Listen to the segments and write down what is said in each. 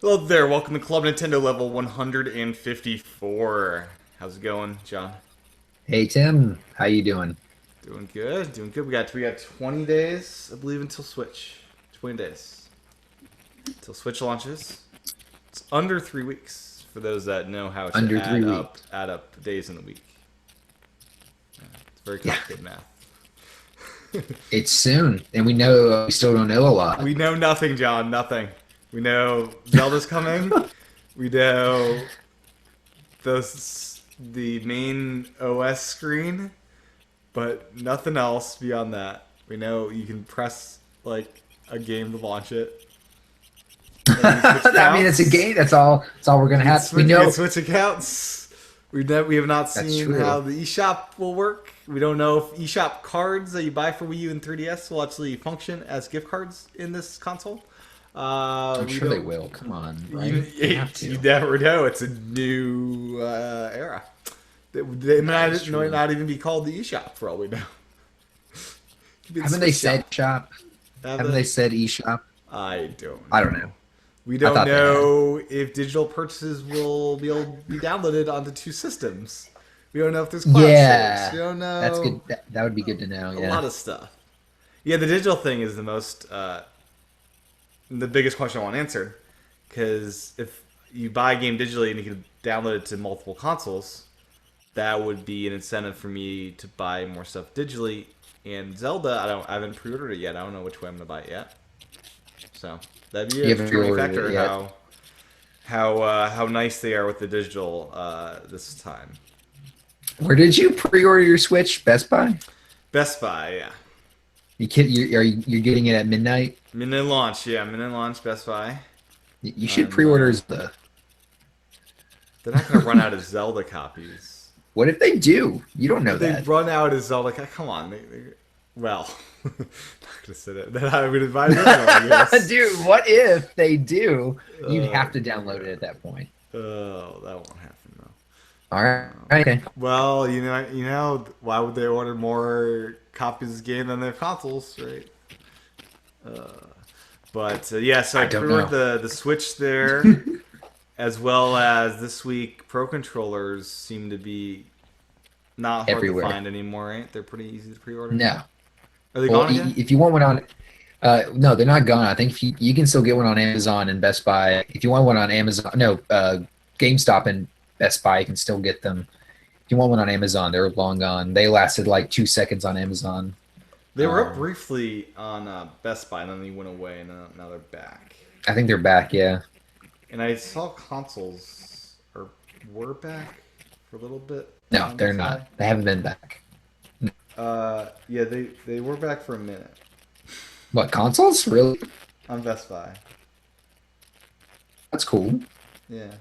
Hello there, welcome to Club Nintendo level 154. How's it going, John? Hey Tim, how you doing? Doing good, doing good. We got 20 days, I believe, until Switch. 20 days until Switch launches. It's under 3 weeks for those that know how to Under three add weeks. up days in the week. It's very Yeah, complicated math. it's soon, and we know we still don't know a lot. We know nothing, John. Nothing. We know Zelda's coming. We know the main OS screen, but nothing else beyond that. We know you can press like a game to launch it. You can switch I mean, it's a accounts. game. That's all. That's all we're gonna You can have. We switch. You can know switch accounts. We have not that's seen how true. the eShop will work. We don't know if eShop cards that you buy for Wii U and 3DS will actually function as gift cards in this console. I'm We sure they don't. will. Come on, You, right? They have you to. never know. It's a new era. They That is might true. not even be called the eShop for all we know. Could be the Haven't they Switch said Shop. shop? Have Haven't they? they said eShop? I don't I don't know. know. We I don't thought they had. know if digital purchases will be able to be downloaded onto two systems. We don't know if there's cloud saves. We Yeah, don't that's know good. That would be good to know. a Yeah. lot of stuff. Yeah, the digital thing is the biggest question I want answered. Because if you buy a game digitally and you can download it to multiple consoles, that would be an incentive for me to buy more stuff digitally. And Zelda, I haven't pre-ordered it yet. I don't know which way I'm gonna buy it yet. So that'd be a You haven't determining pre-ordered it factor yet. how nice they are with the digital this time. Where did you pre-order your Switch? Best Buy? Best Buy, yeah. You kid? You're getting it at midnight? Midnight launch, yeah. Midnight launch, Best Buy. You should I'm. pre-order the. They're not gonna run out of Zelda copies. What if they do? You don't know If they that. run out of Zelda, come on. Well, not gonna say that. Then I would advise them, I guess. Dude, what if they do? You'd have Oh to my download it at god. that point. Oh, that won't happen though. All right. Okay. Well, why would they order more copies of the game than their consoles, right? But yeah, so I I don't pre-ordered know. the Switch there, as well as this week Pro controllers seem to be not hard to Everywhere. find anymore, right? They're pretty easy to pre-order now. No. Are they Well, gone again? if you want one on, no, they're not gone. I think if you can still get one on Amazon and Best Buy. If you want one on Amazon, no, GameStop and Best Buy, you can still get them. If you want one on Amazon, they're long gone. They lasted like 2 seconds on Amazon. They were up Um, briefly on Best Buy, and then they went away, and now they're back. I think they're back. Yeah. And I saw consoles were back for a little bit No, on they're Best not. Buy. They haven't been back. Yeah, they were back for a minute What consoles? Really? on Best Buy. That's cool. Yeah.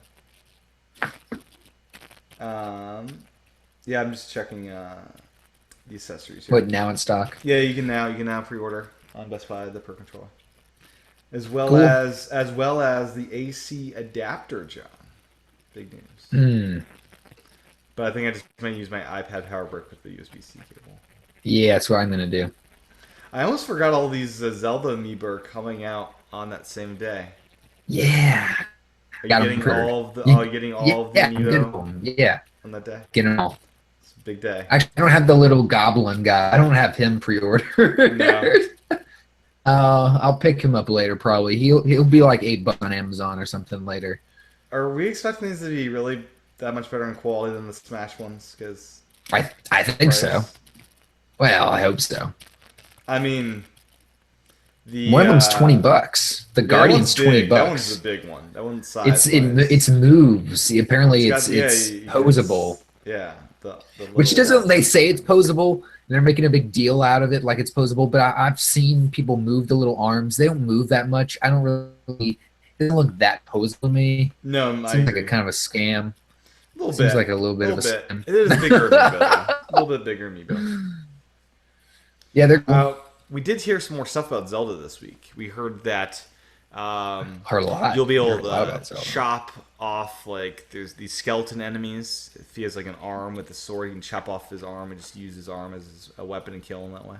Um, yeah, I'm just checking the accessories here. What now in stock? Yeah, you can now pre-order on Best Buy the Pro controller, Cool. as well as the AC adapter, John. Big news. Hmm. But I think I just might use my iPad power brick with the USB-C cable. Yeah, that's what I'm gonna do. I almost forgot all these Zelda amiibo are coming out on that same day. Yeah, Are you got them getting pre-ordered. all of the? Oh, You, you getting all of the yeah, I'm getting amiibo them. Yeah, on that day? get them all. It's a big day. Actually, I don't have the little goblin guy. I don't have him No. pre-ordered. I'll pick him up later. Probably he'll be like $8 on Amazon or something later. Are we expecting these to be really that much better in quality than the Smash ones? Because I think so. price. Well, I hope so. I mean, the One of them's $20. The yeah, that one's Guardian's 20 big. That one's the bucks. big one. That one's size It's wise. moves. It's Apparently, got yeah, it's posable. yeah, the Which little doesn't they say it's posable and they're making a big deal out of it like it's posable, but I've seen people move the little arms. They don't move that much. I don't really it doesn't look that posable to me. no, It I seems like a agree. kind of a scam. A little Seems bit, like a little a bit little of a bit. scam. It is bigger amiibo though. A little bit bigger amiibo. Yeah, they're cool. We did hear some more stuff about Zelda this week. We heard that Heard a lot. you'll be able Heard a lot to about Zelda. chop off like there's these skeleton enemies. If he has like an arm with a sword, you can chop off his arm and just use his arm as a weapon and kill him that way.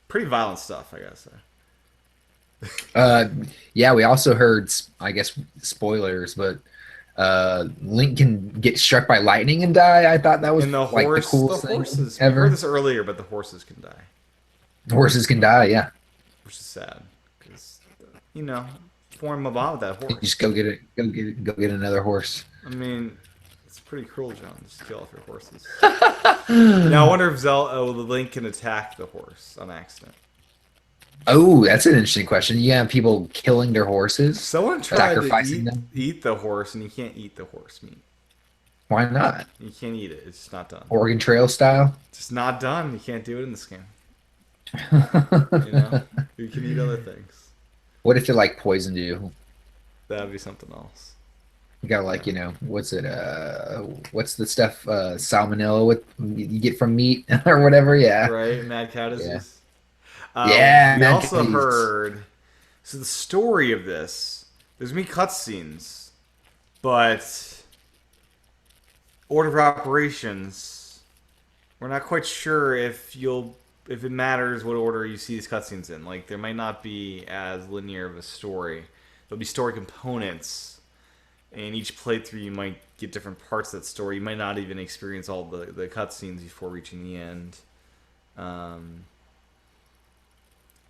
Pretty violent stuff, I gotta say. Uh, yeah, we also heard, I guess, spoilers, but Link can get struck by lightning and die. I thought that was And like the the coolest thing horses. We heard ever. this earlier, but the horses can die, Horses can die, yeah. which is sad because you know form a bond with that You horse. just go get it, go get another horse. I mean, it's pretty cruel, John. Just kill off your horses. Now I wonder if the Link can attack the horse on accident. Oh, that's an interesting question. Yeah, people killing their horses, Someone tried to sacrificing them. eat the horse, and you can't eat the horse meat. Why not? You can't eat it. It's just not done. Oregon Trail style. It's just not done. You can't do it in this game. You know, you can eat other things. What if it like poisoned you? That'd be something else. You got like, what's it? What's the stuff? Salmonella with you get from meat or whatever. Yeah, Right? Mad cow yeah, disease. yeah. We Man, also please. heard. So the story of this, there's me cutscenes, but order of operations, we're not quite sure if it matters what order you see these cutscenes in. Like there might not be as linear of a story. There'll be story components, and each playthrough you might get different parts of that story. You might not even experience all the cutscenes before reaching the end. Um,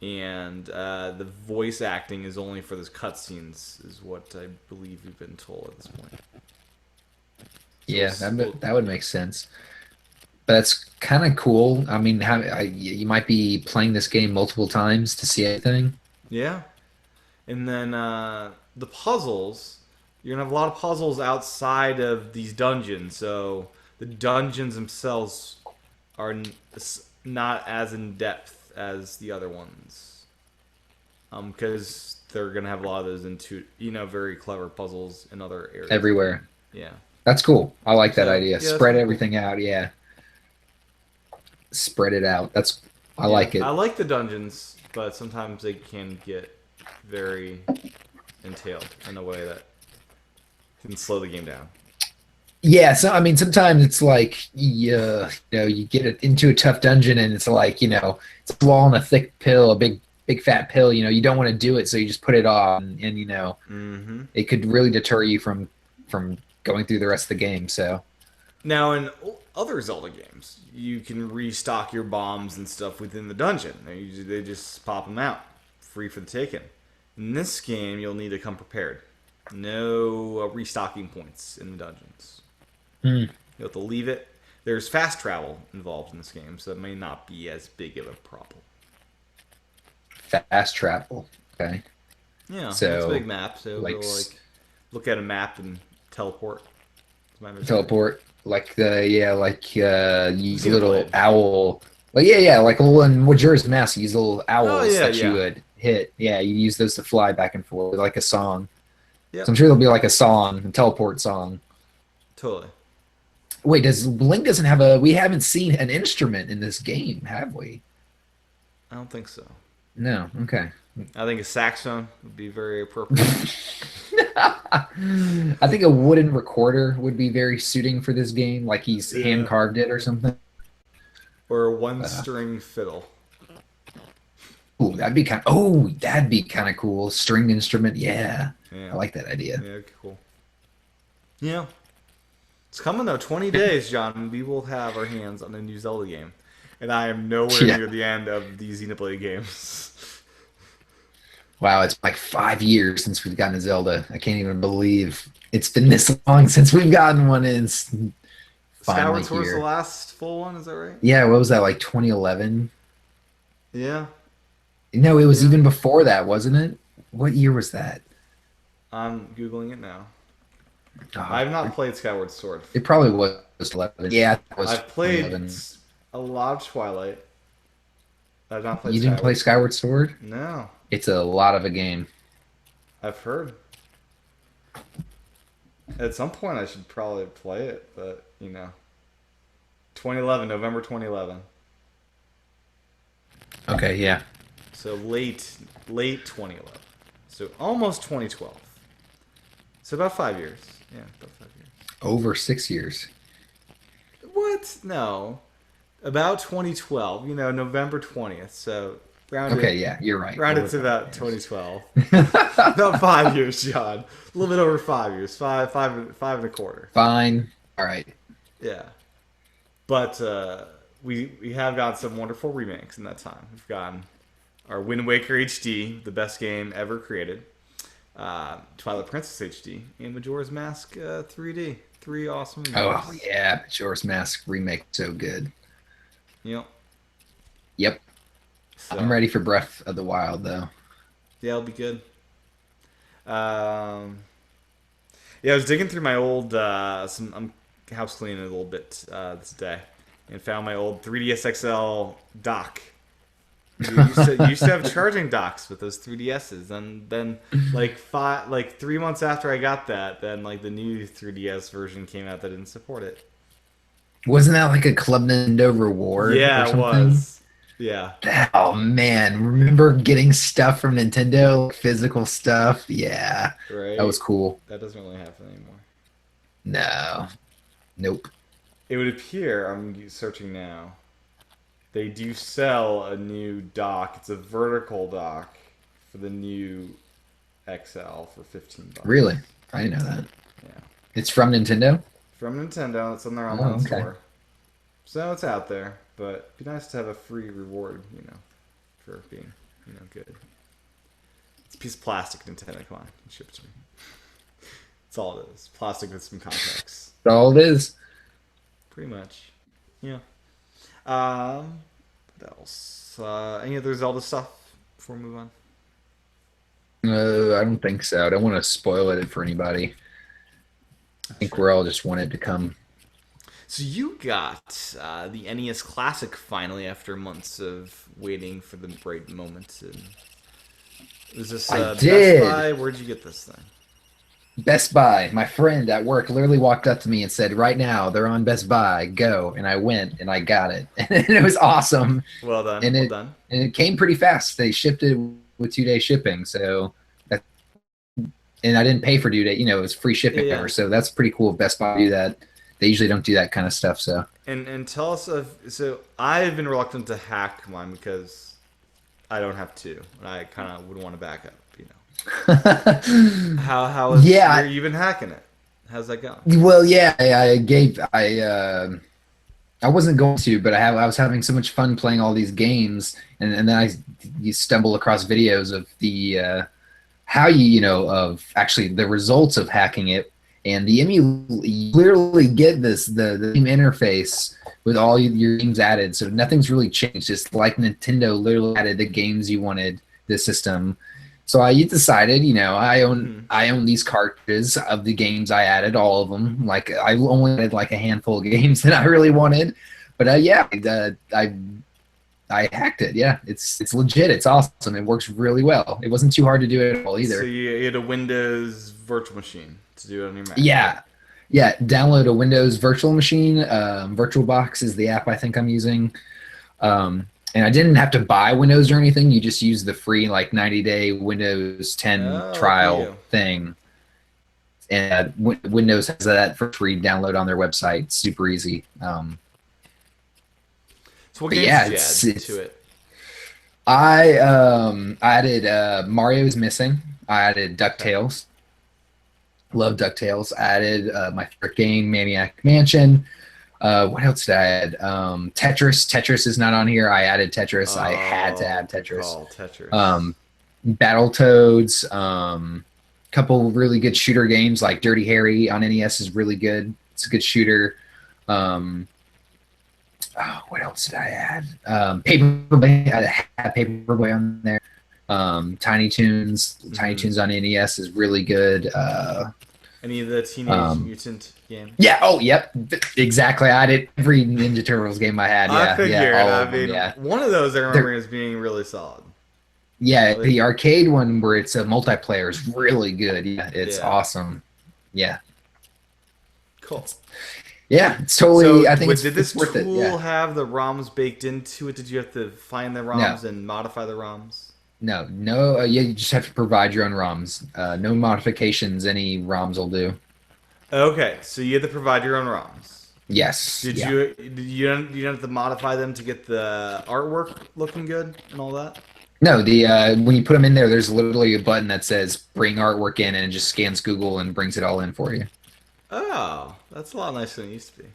and the voice acting is only for those cutscenes, is what I believe we've been told at this point. So Yeah, we'll, that would make sense. But that's kind of cool. I mean, you might be playing this game multiple times to see anything. yeah, and then the puzzles. You're gonna have a lot of puzzles outside of these dungeons. So the dungeons themselves are not as in depth as the other ones, because they're gonna have a lot of those very clever puzzles in other areas. Everywhere. Yeah. That's cool. I like that So idea. yeah, that's Spread pretty cool. everything out. Yeah, spread it out. I Yeah, like it. I like the dungeons, but sometimes they can get very entailed in a way that can slow the game down. Yeah, so I mean, sometimes it's like you get it into a tough dungeon and it's like it's swallowing a thick pill, a big fat pill. You don't want to do it, so you just put it off, and Mm-hmm. it could really deter you from going through the rest of the game. So Now, in other Zelda games, you can restock your bombs and stuff within the dungeon. They just pop them out, free for the taking. In this game, you'll need to come prepared. No restocking points in the dungeons. hmm, You'll have to leave it. There's fast travel involved in this game, so it may not be as big of a problem. fast travel. Okay, Yeah, it's a so big map, so like we'll look at a map and teleport. That's my understanding. teleport, like use a little Xenoblade. owl. Like yeah, like a little in Majora's Mask, use little owls Yeah, that you yeah. would hit. Yeah, you use those to fly back and forth like a song. So I'm Yep, sure there'll be like a song, a teleport song. totally. Wait, does Link doesn't have a? We haven't seen an instrument in this game, have we? I don't think so. No. Okay. I think a saxophone would be very appropriate. I think a wooden recorder would be very suiting for this game, like he's hand Yeah. carved it or something. Or a one-string fiddle. Ooh, that'd be kind of cool. Stringed instrument, yeah. Yeah. I like that idea. Yeah, cool. Yeah. It's coming though. 20 days, John, and we will have our hands on a new Zelda game. And I am nowhere Yeah. near the end of these Xenoblade games. Wow, it's like 5 years since we've gotten a Zelda. I can't even believe it's been this long since we've gotten one. And it's finally Skyward Sword's the here. last full one, is that right? Yeah, what was that, like 2011? Yeah. No, it was Yeah. even before that, wasn't it? What year was that? I'm Googling it now. Oh, I've not played Skyward Sword. It probably was 11. Yeah, it was I've played 2011. a lot of Twilight. I've not played You didn't play Skyward Sword? No. It's a lot of a game. I've heard. At some point, I should probably play it, but 2011, November 2011. Okay, yeah. So late 2011. So almost 2012. So about 5 years. Yeah, about 5 years. Over 6 years. What? No. About 2012. November 20th. So Round Okay, it. yeah, you're right. Round it Over to about 5 years. 2012. About 5 years, John. A little bit over 5 years. Five and a quarter. Fine. All right. Yeah. But we have got some wonderful remakes in that time. We've gotten our Wind Waker HD, the best game ever created. Twilight Princess HD, and Majora's Mask 3D. Three awesome Oh remakes. yeah, Majora's Mask remake so good. Yep. Yep. So, I'm ready for Breath of the Wild though. yeah, it'll be good. Um, yeah, I was digging through my old I'm house cleaning a little bit this day, and found my old 3DS XL dock. You used to have charging docks with those 3DSs, and then like 3 months after I got that, then like the new 3DS version came out that didn't support it. Wasn't that like a Club Nintendo reward or Yeah, it something? was. Yeah, Oh man, remember getting stuff from Nintendo, like physical stuff? Yeah, that right. was cool. That doesn't really happen anymore. No, nope. It would appear, I'm searching now, they do sell a new dock. It's a vertical dock for the new XL for $15. Really? I didn't know that. Yeah. It's from Nintendo? From Nintendo, it's on their Oh, online okay. store. So it's out there, but it'd be nice to have a free reward, for being, good. It's a piece of plastic, Nintendo. Come on, ship it to me. That's all it is. Plastic with some context. That's all it is. Pretty much. Yeah. What else? Any other Zelda stuff before we move on? I don't think so. I don't want to spoil it for anybody. I think Sure. we're all just wanted to come. So you got the NES Classic finally after months of waiting for the right moment. And was this I Best did. Buy? Where'd you get this thing? Best Buy. My friend at work literally walked up to me and said, "Right now, they're on Best Buy. Go!" And I went and I got it, and it was awesome. Well done. And Well it done. and it came pretty fast. They shipped it with 2 day shipping, so that, and I didn't pay for due date. It was free Yeah, shipping yeah. ever. So that's pretty cool. If Best Buy do that. They usually don't do that kind of stuff. So And tell us of so I've been reluctant to hack mine because I don't have to, and I kind of would want to back up. How is yeah. you've been hacking it? How's that going? Well, yeah. I wasn't going to, but I was having so much fun playing all these games, and then you stumble across videos of the how of actually the results of hacking it, and you literally get the same interface with all your games added, so nothing's really changed. Just like Nintendo literally added the games you wanted, the system. So I decided, Hmm. I own these cartridges of the games I added, all of them. Like I only added like a handful of games that I really wanted, but yeah, I hacked it. Yeah, it's legit. It's awesome. It works really well. It wasn't too hard to do it at all So either. you had a Windows virtual machine to do it on your Mac, right? Yeah, yeah. Download a Windows virtual machine. VirtualBox is the app I think I'm using. And I didn't have to buy Windows or anything. You just use the free like 90-day Windows 10 Oh, look at trial you. thing. And Windows has that for free download on their website. Super easy. So what But games yeah, did you it's add to it's it? I added Mario is Missing. I added Okay. DuckTales. Love DuckTales. I added my favorite game, Maniac Mansion. What else did I add? Tetris. Tetris is not on here. I added Tetris. I had to Oh, add good Tetris. call, Tetris. Um, Battletoads. Couple really good shooter games like Dirty Harry on NES is really good. It's a good shooter. Um, what else did I add? Paperboy. I had Paperboy on there. Tiny Toons. Tiny Mhm. Toons on NES is really good. Any of the Teenage Um, Mutant games? Yeah. Oh, yep. Exactly. I did every Ninja Turtles game I had. I Yeah. Yeah. figured. All I of them. mean, Yeah. one of those I They're, remember as being really solid. yeah. Like, The arcade one where it's a multiplayer is really good. Yeah. It's yeah, awesome. Yeah. cool. Yeah. It's So, totally. I think did it's this worth it. tool Yeah. have the ROMs baked into it? Did you have to find the No. ROMs and modify the ROMs? No. No. Yeah. You just have to provide your own ROMs. No modifications. Any ROMs will do. Okay, so you had to provide your own ROMs. Yes. Did Yeah. you have to modify them to get the artwork looking good and all that? No, the when you put them in there, there's literally a button that says "Bring artwork in," and it just scans Google and brings it all in for you. Oh, that's a lot nicer than it used to be.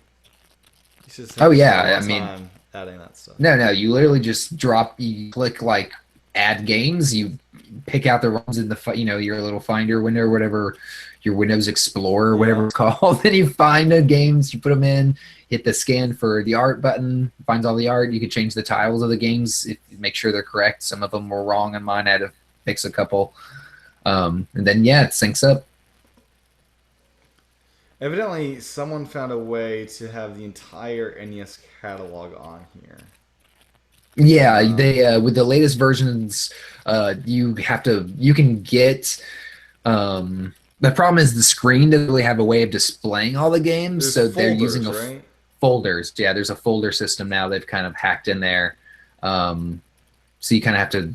You should have Oh to spend a yeah, lot I of mean, time adding that stuff. no, you literally just you click like add games, you pick out the ones in the your little Finder window or whatever, your Windows Explorer or whatever Yeah. it's called. Then you find the games, you put them in, hit the scan for the art button, finds all the art. You could change the titles of the games, make sure they're correct. Some of them were wrong on mine. I had to fix a couple. And then yeah, it syncs up. Evidently, someone found a way to have the entire NES catalog on here. Yeah, Um, they with the latest versions, you can get. The problem is the screen doesn't really have a way of displaying all the games, there's so they're using folders, right? folders. Yeah, there's a folder system now they've kind of hacked in there. Um, so you kind of have to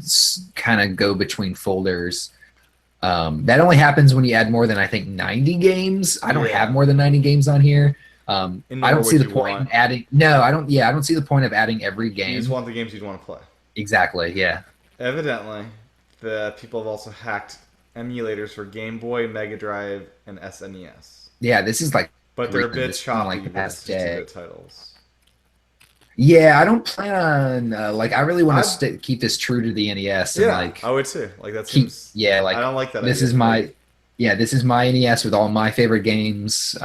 kind of go between folders. That only happens when you add more than I think 90 games. I don't have Yeah. more than 90 games on here. And I nor don't see would the you point want. in adding. No, I don't. Yeah, I don't see the point of adding every You just game. want the games you'd want to play. Exactly. Yeah. Evidently, the people have also hacked emulators for Game Boy, Mega Drive, and SNES. Yeah. This is like But they're a recent, bit just from choppy like the with the past day. 16-bit titles. Yeah, I don't plan on like I really want to I keep this true to the NES and Yeah, like I would too. Like that keep seems. yeah I like don't like that this idea. is my yeah this is my NES with all my favorite games.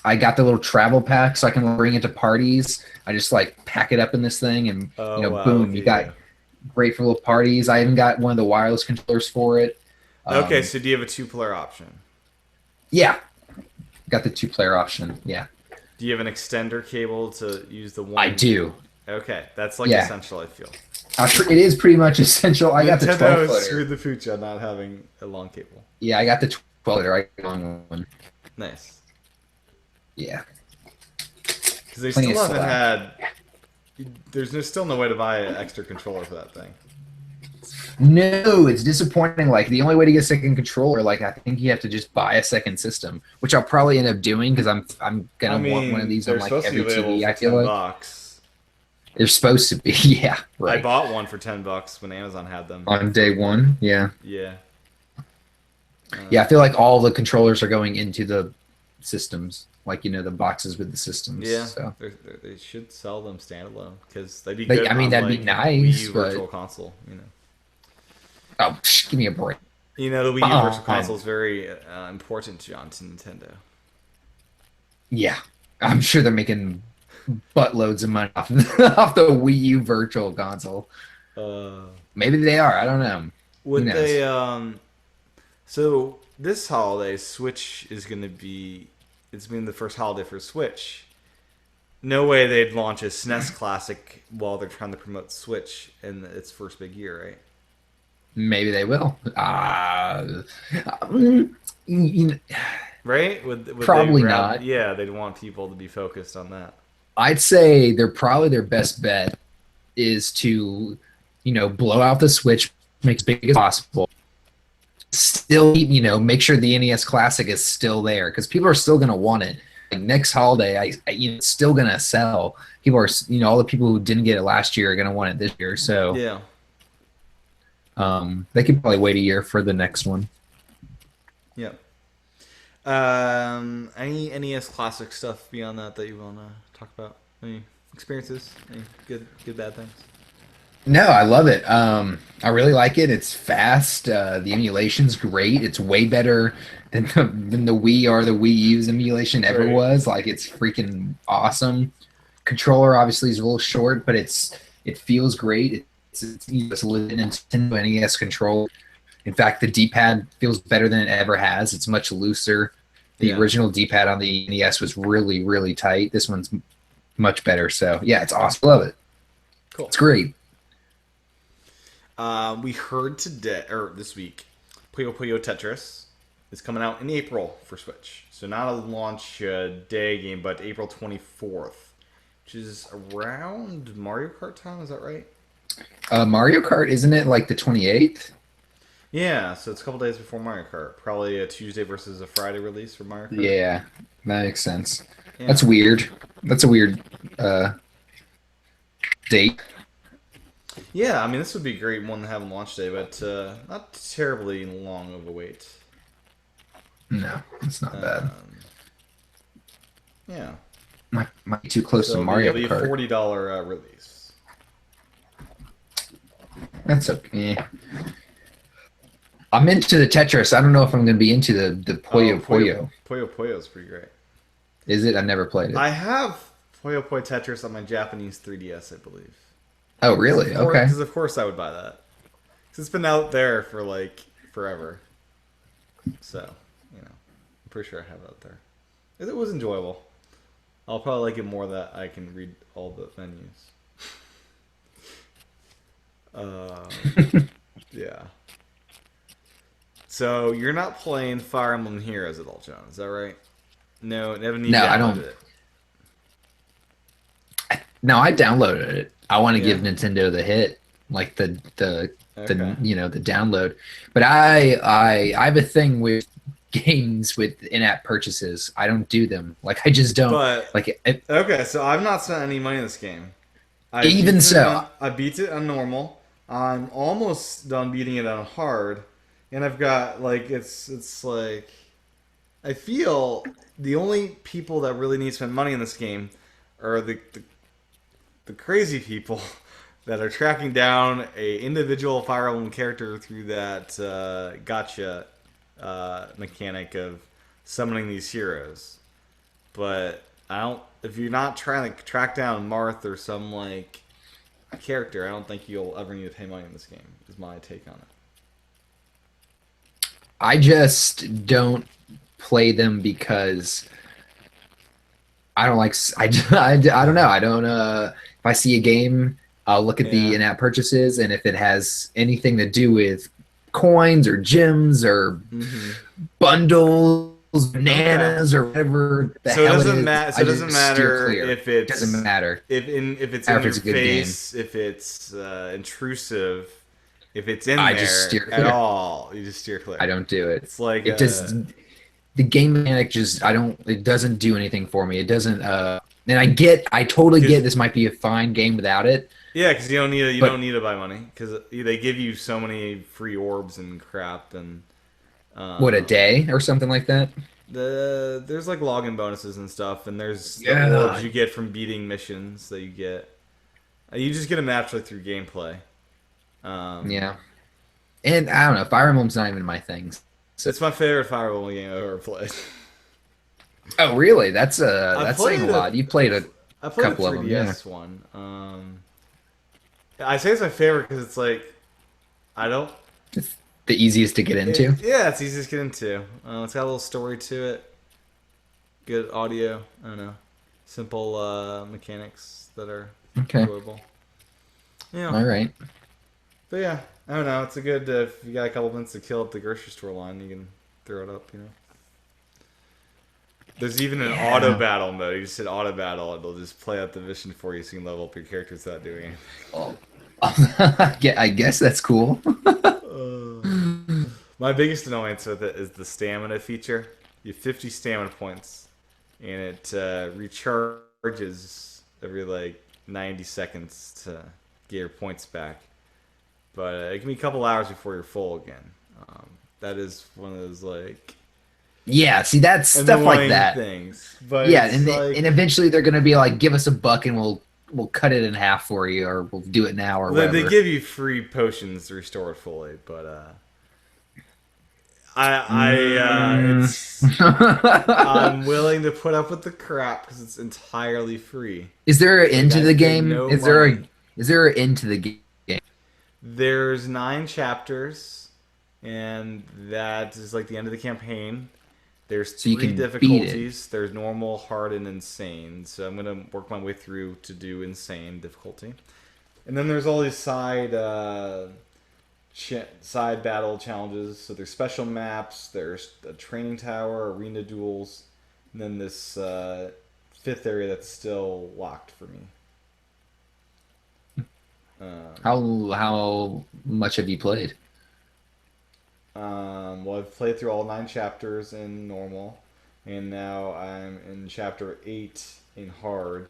I got the little travel pack so I can bring it to parties. I just like pack it up in this thing and Oh wow. boom, Okay, you got yeah. great for little parties. I even got one of the wireless controllers for it. Okay, Um, so do you have a two-player option? yeah, got the 2 player option. Yeah, Do you have an extender cable to use the one? I do. Okay, that's like Yeah, essential. I feel. it is pretty much essential. I got the 12 Nintendo footer. screwed the pooch on not having a long cable. Yeah, I got the 12 footer. I got the long one. Nice, Yeah, because they plenty still of haven't slack. had. Still no way to buy an extra controller for that thing. No, it's disappointing. Like the only way to get a second controller, like I think you have to just buy a second system, which I'll probably end up doing because I'm I gonna want one of mean, these on they're like supposed to be every available TV. for I feel 10 like bucks. they're supposed to be. Yeah, I right. bought one for 10 bucks when Amazon had them. On day one, yeah, Yeah. yeah. I feel like all the controllers are going into the systems, like the boxes with the systems. Yeah, So they should sell them standalone because they'd be But, good. I mean, on, that'd be like, Wii nice, U but Virtual Console. oh, give me a break. The Wii U Virtual Fine. Console is very important, John, to Nintendo. Yeah, I'm sure they're making buttloads of money off, off the Wii U Virtual Console. Uh, Maybe they are. I don't know. would knows? they? So this holiday, Switch is going to be. It's been the first holiday for Switch. No way they'd launch a SNES Classic while they're trying to promote Switch in its first big year, right? Maybe they will. Mm, you know, Right? Would Probably they not. Yeah, they'd want people to be focused on that. I'd say they're probably their best bet is to, blow out the Switch, make as big as possible. Still, make sure the NES Classic is still there because people are still going to want it. Like next holiday, it's still going to sell. People are, all the people who didn't get it last year are going to want it this year. So, Yeah. they could probably wait a year for the next one. Yeah. Any NES Classic stuff beyond that you want to talk about? Any experiences? Any good, bad things? No, I love it. I really like it. It's fast. The emulation's great. It's way better than the Wii or the Wii U's emulation ever Right. was. Like it's freaking awesome. Controller obviously is a little short, but it feels great. It's a legit Nintendo NES controller. In fact, the D-pad feels better than it ever has. It's much looser. The Yeah. original D-pad on the NES was really, really tight. This one's much better. So yeah, it's awesome. Love it. Cool. It's great. We heard today or this week, Puyo Puyo Tetris is coming out in April for Switch. So not a launch day game, but April 24th, which is around Mario Kart time. Is that right? Mario Kart, isn't it like the 28th? Yeah. So it's a couple days before Mario Kart. Probably a Tuesday versus a Friday release for Mario Kart. Yeah, that makes sense. Yeah. That's weird. That's a weird date. Yeah, I mean this would be a great one to have on launch day, but not terribly long of a wait. No, it's not bad. Um, yeah, Might be too close so to it'll Mario be a Kart. $40 release. That's okay. I'm into the Tetris. I don't know if I'm going to be into the Oh, Puyo Puyo. Puyo Puyo is pretty great. Is it? I've never played it. I have Puyo Puyo Tetris on my Japanese 3DS, I believe. Oh, really? Okay. Because of course I would buy that. Because it's been out there for like forever. So, I'm pretty sure I have it out there. It was enjoyable. I'll probably like it more that I can read all the menus. Yeah. So you're not playing Fire Emblem Heroes at all, John? Is that right? No, never need No, I downloaded don't. it. No, I downloaded it. I want to Yeah. give Nintendo the hit, like the Okay. the download. But I have a thing with games with in-app purchases. I don't do them. Like I just don't But like okay, so I've not spent any money in this game. even so. I beat it on normal. I'm almost done beating it on hard, and I've got like it's like I feel the only people that really need to spend money in this game are the crazy people that are tracking down a individual Fire Emblem character through that gotcha mechanic of summoning these heroes. But I don't. If you're not trying to track down Marth or some like character, I don't think you'll ever need to pay money in this game. Is my take on it. I just don't play them because I don't like I don't know. I don't if I see a game, I'll look at the Yeah. in-app purchases, and if it has anything to do with coins or gems or Mm-hmm. bundles, bananas or whatever the So it hell doesn't it is, matter. So I it doesn't just steer matter clear. if It it's doesn't matter if it's in if your it's a good game. face, if it's intrusive, if it's in I there just steer at clear. all. You just steer clear. I don't do it. It's like It just the game mechanic just I don't it doesn't do anything for me. It doesn't and I totally get this might be a fine game without it, yeah, because you but don't need to buy money because they give you so many free orbs and crap and what a um, day or something like that. there's like login bonuses and stuff and there's the Yeah. orbs you get from beating missions that you get. You just get them naturally through gameplay. Um, Yeah. And I don't know, Fire Emblem's not even my thing. So it's my favorite Fire Emblem game I've ever played. oh really? I That's played saying a lot. You played a I played the couple of them, yeah. 3DS one. I say it's my favorite because it's like I don't. It's the easiest to get into. Yeah, it's easy to get into. It's got a little story to it. Good audio. I don't know. Simple mechanics that are Okay. enjoyable. Yeah, All right. but yeah, I don't know. It's a good if you got a couple minutes to kill up the grocery store line, you can throw it up. There's even an auto Yeah. battle mode. You just hit auto battle, and it'll just play out the mission for you, so you can level up your characters without doing anything. Oh. Yeah, I guess that's cool. My biggest annoyance with it is the stamina feature. You have 50 stamina points, and it recharges every like 90 seconds to get your points back. But it can be a couple hours before you're full again. That is one of those like Yeah, see that's stuff like annoying that. things. But Yeah, it's and like, and eventually they're gonna be like, give us a buck and we'll cut it in half for you, or we'll do it now, or they whatever. give you free potions to restore it fully, but it's I'm willing to put up with the crap because it's entirely free. Is there an Like, end to I the pay game? no Is there money. an end to the game? There's 9 chapters, and that is like the end of the campaign. There's So you 3 can beat it. difficulties. There's normal, hard, and insane. So I'm gonna work my way through to do insane difficulty, and then there's all these side battle challenges. So there's special maps. There's a training tower, arena duels, and then this 5th area that's still locked for me. How much have you played? Well, I've played through all 9 chapters in normal, and now I'm in chapter 8 in hard.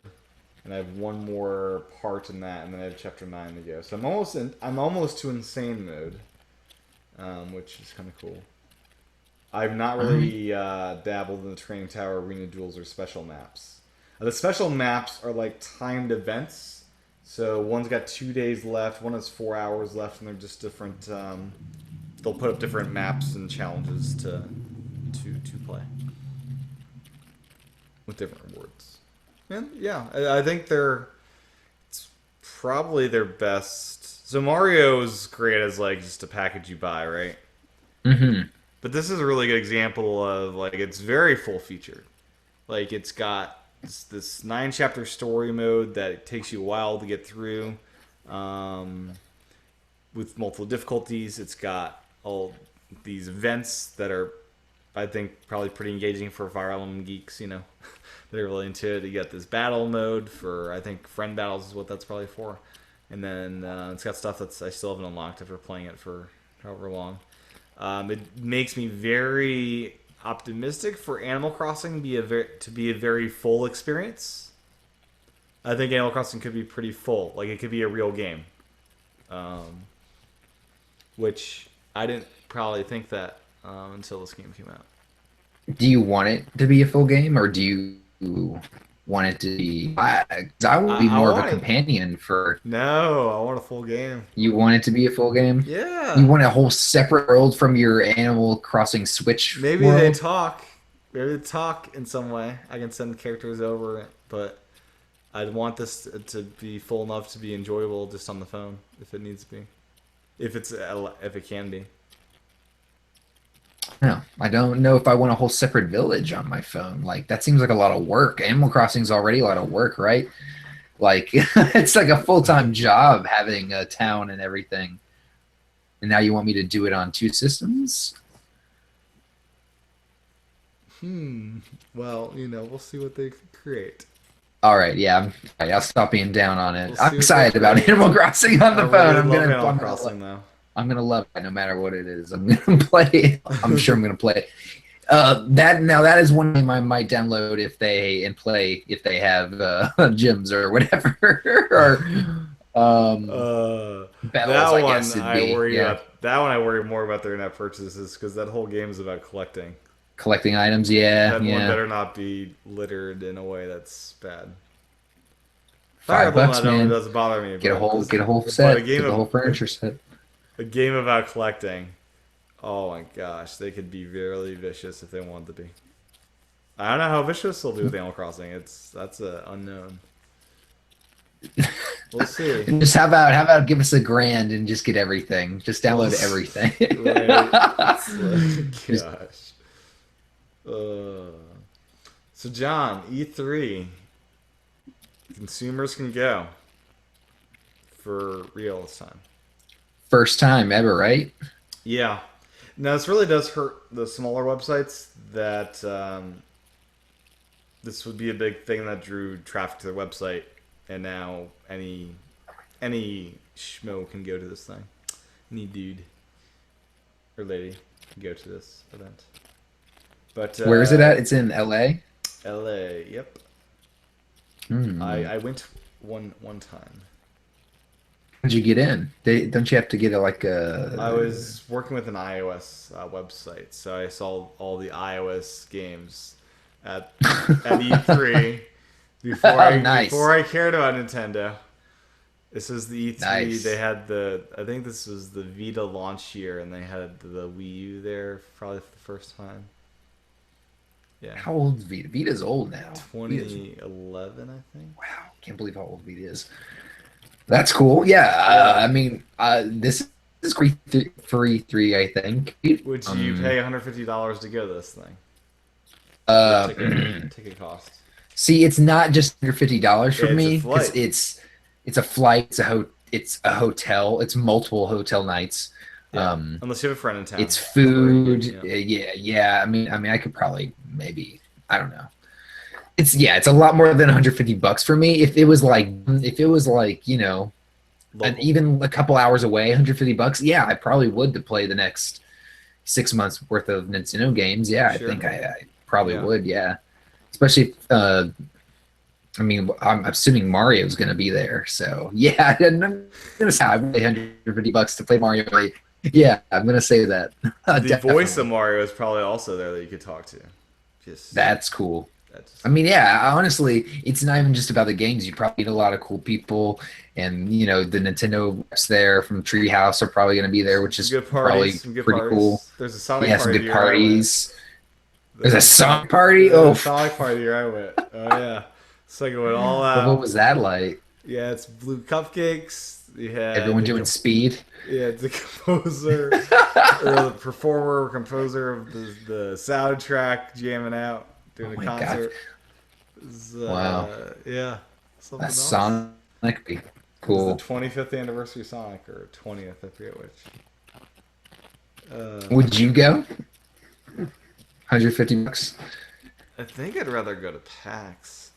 and I have one more part in that, and then I have chapter 9 to go. So I'm almost to insane mode, which is kind of cool. I've not All right. really dabbled in the training tower, arena duels, or special maps. The special maps are like timed events. So one's got 2 days left, one has 4 hours left, and they're just different. They'll put up different maps and challenges to play with different rewards. And yeah, I think it's probably their best. So Mario's great as like just a package you buy, right? Mm-hmm. But this is a really good example of like it's very full featured. Like it's got this 9 chapter story mode that takes you a while to get through, um, with multiple difficulties. It's got all these events that are, I think, probably pretty engaging for Fire Emblem geeks. That are really into it. You got this battle mode for, I think, friend battles is what that's probably for, and then it's got stuff that's I still haven't unlocked after playing it for however long. It makes me very optimistic for Animal Crossing to be a very full experience. I think Animal Crossing could be pretty full. Like it could be a real game, um, which I didn't probably think that until this game came out. Do you want it to be a full game, or do you want it to be? 'Cause I would be I more of a want it. companion for. No, I want a full game. You want it to be a full game? You Yeah. want a whole separate world from your Animal Crossing Switch Maybe they world? talk. Maybe they talk in some way. I can send characters over, but I'd want this to be full enough to be enjoyable just on the phone if it needs to be. If it can be. No, I don't know if I want a whole separate village on my phone. Like that seems like a lot of work. Animal Crossing's already a lot of work, right? Like it's like a full-time job having a town and everything. And now you want me to do it on two systems? Well, we'll see what they create. All right, yeah, I'll stop being down on it. We'll I'm see what they excited about create. Animal Crossing on I the phone. really I'm love gonna, Animal I'm gonna, Crossing though. I'm gonna love it no matter what it is. I'm gonna play it. I'm sure I'm gonna play it. That is one game I might download if they have gyms or whatever or battles. I guess it'd be That one I worry more about their net purchases because that whole game is about collecting. collecting items. Yeah, That one yeah. better not be littered in a way that's bad. Fire Emblem, $5, I don't, it man. doesn't bother me. Get a but whole this- get a whole but set. Get the whole furniture set. a game about collecting. Oh my gosh, they could be really vicious if they wanted to be. I don't know how vicious they'll be with Animal Crossing. That's a unknown. We'll see. And just how about give us $1,000 and just get everything. Just download everything. Right. Just- Gosh. So John, E3, consumers can go for real this time. First time ever, right? Yeah. Now this really does hurt the smaller websites that this would be a big thing that drew traffic to their website, and now any schmo can go to this thing. Any dude or lady can go to this event. But Where is it at? It's in LA. LA. Yep. Hmm. I went one time. How'd you get in? Don't you have to get like a? I was working with an iOS website, so I saw all the iOS games at E3 Nice. before I cared about Nintendo. This is the E3. Nice. They had I think this was the Vita launch year, and they had the Wii U there probably for the first time. Yeah, How old is Vita? Vita's old now. Vita's- 2011, I think. wow, can't believe how old Vita is. That's cool. Yeah, I mean, this is free three, I think. Would you pay $150 to go to this thing? Uh, Ticket cost. see, it's not just under $50 for It's a me flight. because it's a flight, it's a hotel, it's multiple hotel nights. Yeah. Unless you have a friend in town. It's food. Yeah. Yeah. I mean, I could probably maybe I don't know. It's a lot more than $150 for me. If it was like and Local. even a couple hours away, $150. Yeah, I probably would to play the next 6 months worth of Nintendo games. Yeah, Sure. I think I probably Yeah. would. Yeah, especially I mean, I'm assuming Mario's going to be there. So yeah, I'm going to say I pay $150 to play Mario. Yeah, I'm going to say that. The voice of Definitely. Mario is probably also there that you could talk to. Just That's cool. that's I mean, yeah, honestly, it's not even just about the games. You probably meet a lot of cool people, and the Nintendo reps there from Treehouse are probably going to be there, which some is good parties. probably Some good pretty cool. parties. There's a Sonic Yeah, some party the good year I went. parties. There's There's a a Sonic. song party. There's Oh, a Sonic party the year I went. Oh yeah, it's like it went all what out. was that like? Yeah, it's blue cupcakes. You had Everyone doing speed. yeah, the composer or the performer or composer of the soundtrack jamming out Oh doing a my god! concert. It was, Wow, yeah, that's something else. Sonic. It was the Cool. 25th anniversary of Sonic or 20th, I forget which. Uh, Would you go? $150? I think I'd rather go to PAX.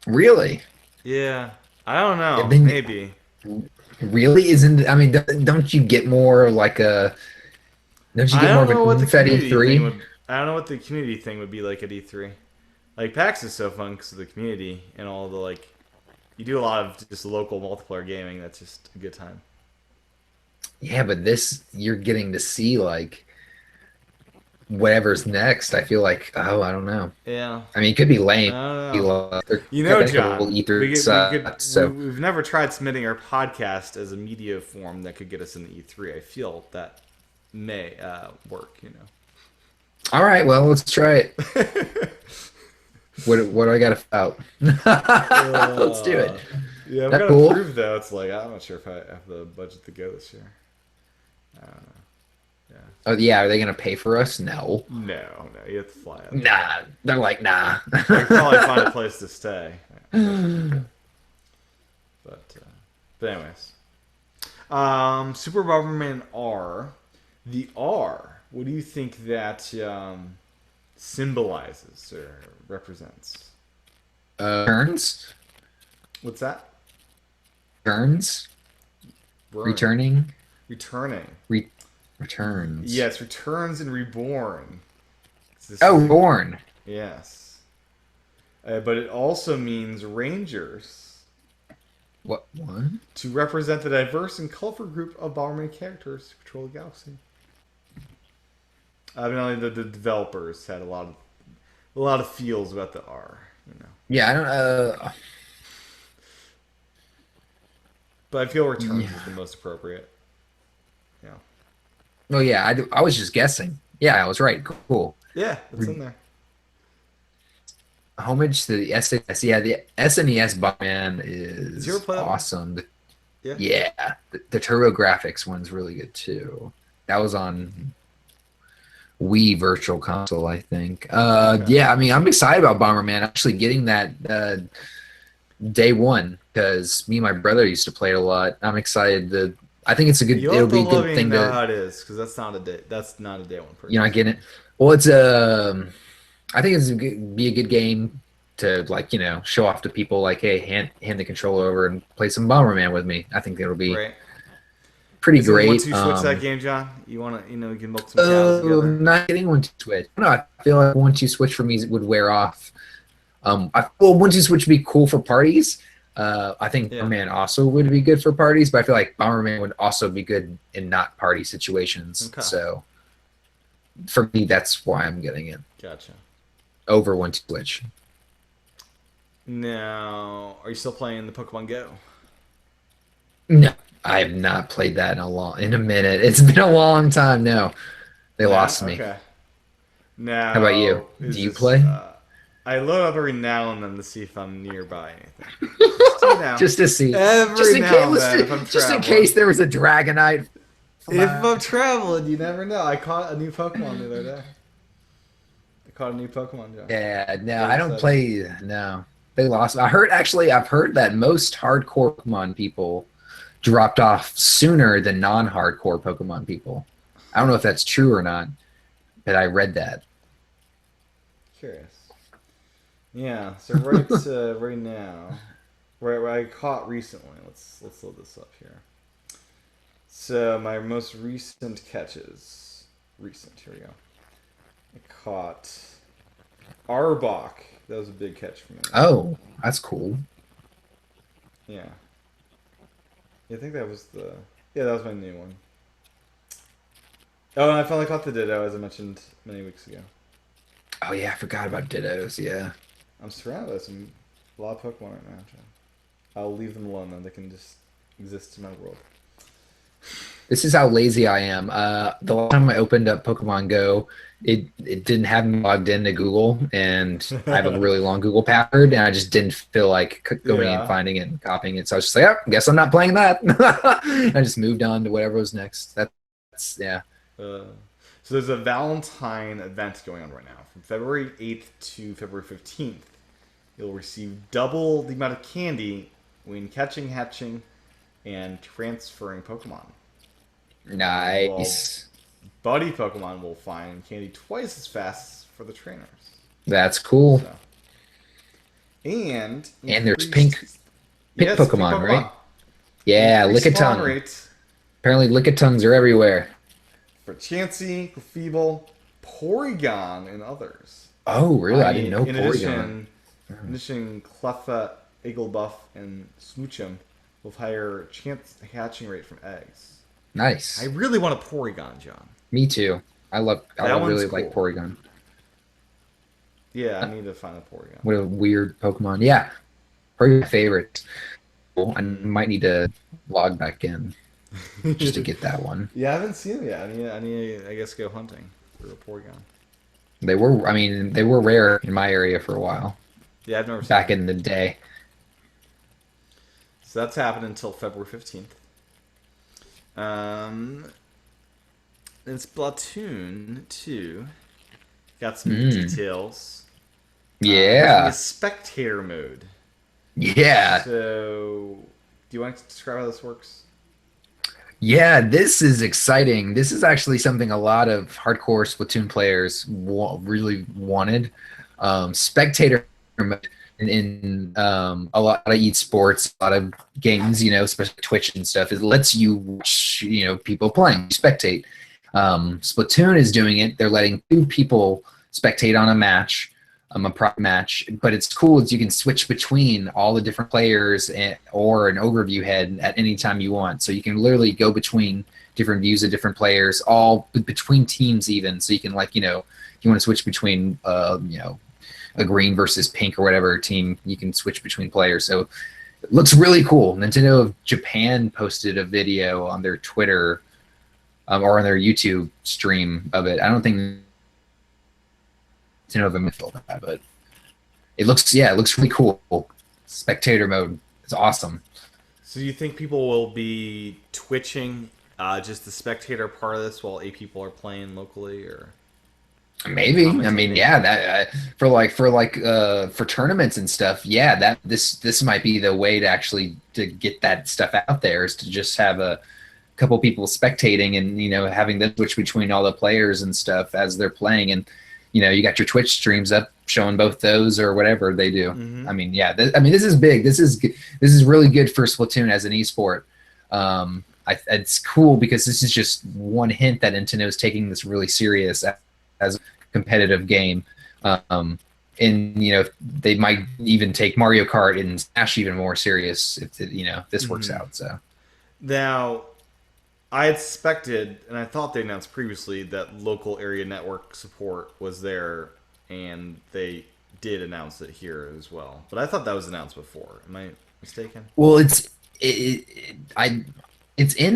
Really? Yeah, I don't And know. then Maybe. really isn't? I mean, don't you get more like a? Don't you I get more don't of an know what the oomph at community thing E3? would. I don't know what the community thing would be like at E3. Like PAX is so fun because of the community and all the like. You do a lot of just local multiplayer gaming. That's just a good time. Yeah, but this you're getting to see like whatever's next. I feel like I don't know. Yeah, I mean, it could be I lame. don't Be know. like, You I've know, been a couple John, E3 so we've never tried submitting our podcast as a media form that could get us in the E3. I feel that may work. You all right. Well, let's try it. know. What do I got to out? Let's do it. uh, yeah, I've That got to cool? prove though. It's like I'm not sure if I have the budget to go this year. I don't know. Yeah. Oh yeah, are they gonna pay for us? No. No, no, you have to fly up. Nah. They're like nah. I could probably find a place to stay. But anyways, Super Bomberman R, the R. What do you think that symbolizes or represents? Turns, What's that? turns, Burn. returning, Returning. re- returns. Yes, returns and reborn. This Oh, is born. yes, but it also means rangers What? to represent the diverse and colorful group of Bomberman characters who patrol the galaxy. I mean, only the developers had a lot of feels about the R, you know. Yeah, I don't. But I feel returns is Yeah. the most appropriate. Yeah. Oh yeah, I was just guessing. Yeah, I was right. Cool. Yeah, it's Re- in there. Homage to the SNES. Yeah, the SNES Batman Did you ever is play that one? awesome. Yeah. Yeah, the Turbo Graphics one's really good too. That was on Wii Virtual Console, I think. Okay. Yeah, I mean, I'm excited about Bomberman. Actually, getting that day one because me and my brother used to play it a lot. I'm excited to. I think it's a good. You'll It'll have to be a let good me thing know to. how it is, because that's not a day one You're not purchase. getting it. Well, it's a. I think it's be a good game to like show off to people like, hey, hand the controller over and play some Bomberman with me. I think it'll be Right. pretty Is it once great. you switch that game, John? You wanna we can milk some cows together. Not getting one to switch. No, I feel like one two switch for me would wear off. Well, one two switch would be cool for parties. I think Yeah. Bomberman also would be good for parties, but I feel like Bomberman would also be good in not party situations. Okay. So for me, that's why I'm getting it Gotcha. over one two switch. Now, are you still playing the Pokemon Go? No, I have not played that in a minute. It's been a long time. No, they lost me. Okay. Now, How about you? is Do you this, play? I load up every now and then to see if I'm nearby anything. Just you know, Just to see, every just in now and case, then if I'm just in traveling. case there was a Dragonite. If I'm traveling, you never know. I caught a new Pokemon the other day. I caught a new Pokemon, John. Yeah, no, Very I don't exciting. play. No, they lost. I've heard that most hardcore Pokemon people dropped off sooner than non-hardcore Pokemon people. I don't know if that's true or not, but I read that. Curious. Yeah. So right now, where I caught recently. Let's load this up here. So my most recent catches. Recent. Here we go. I caught Arbok. That was a big catch for me. Oh, that's cool. Yeah. Yeah, I think that was the. Yeah, that was my new one. Oh, and I finally caught the Ditto, as I mentioned many weeks ago. Oh yeah, I forgot about Dittos. Yeah. I'm surrounded by a lot of Pokemon right now, John. I'll leave them alone, though. They can just exist in my world. This is how lazy I am. The last time I opened up Pokemon Go, it didn't have me logged into Google, and I have a really long Google password, and I just didn't feel like going and Yeah. finding it and copying it. So I was just like, oh, guess I'm not playing that. I just moved on to whatever was next. That's yeah. Uh, so there's a Valentine event going on right now. From February 8th to February 15th, you'll receive double the amount of candy when catching, hatching, and transferring Pokemon. Well, Nice. buddy Pokemon will find candy twice as fast for the trainers. That's cool. So, and And there's increased- pink yes, Pokemon, right? Yeah, Increased spawn Lickitung. rate Apparently, Lickitungs are everywhere. for Chansey, Clefable, Porygon, and others. Oh, really? I didn't know In Porygon. addition, Cleffa, Igglebuff, and Smoochum with higher chance hatching rate from eggs. Nice. I really want a Porygon, John. Me too. I That one's really like cool. Porygon. Yeah, I need to find a Porygon. What a weird Pokemon. Yeah. Probably my favorite. Cool. I might need to log back in just to get that one. Yeah, I haven't seen them yet. I need, I guess, go hunting for a Porygon. They were rare in my area for a while Yeah, I've never seen back them. in the day. So that's happening until February 15th. In Splatoon 2, got some details. Yeah. A spectator mode. Yeah. So, do you want to describe how this works? Yeah, this is exciting. This is actually something a lot of hardcore Splatoon players really wanted. Spectator mode in a lot of esports, a lot of games, especially Twitch and stuff, it lets you watch, people playing, spectate. Splatoon is doing it. They're letting two people spectate on a match, a private match. But it's cool is you can switch between all the different players or an overview head at any time you want. So you can literally go between different views of different players, all between teams even. So you can if you want to switch between a green versus pink or whatever team, you can switch between players. So it looks really cool. Nintendo of Japan posted a video on their Twitter or on their YouTube stream of it. I don't think Nintendo of America, but it looks really cool. Spectator mode is awesome. So, do you think people will be twitching just the spectator part of this while 8 people are playing locally, or? Maybe. I mean, yeah, that for tournaments and stuff. Yeah, that this might be the way to actually to get that stuff out there is to just have a couple people spectating and having them switch between all the players and stuff as they're playing, and you got your Twitch streams up showing both those or whatever they do. Mm-hmm. I mean, yeah, this is big. This is really good for Splatoon as an esport. It's cool because this is just one hint that Nintendo is taking this really serious as a competitive game. And they might even take Mario Kart and Smash even more serious if this works out. So Now, I had suspected, and I thought they announced previously that local area network support was there, and they did announce it here as well. But I thought that was announced before. Am I mistaken? well, it's in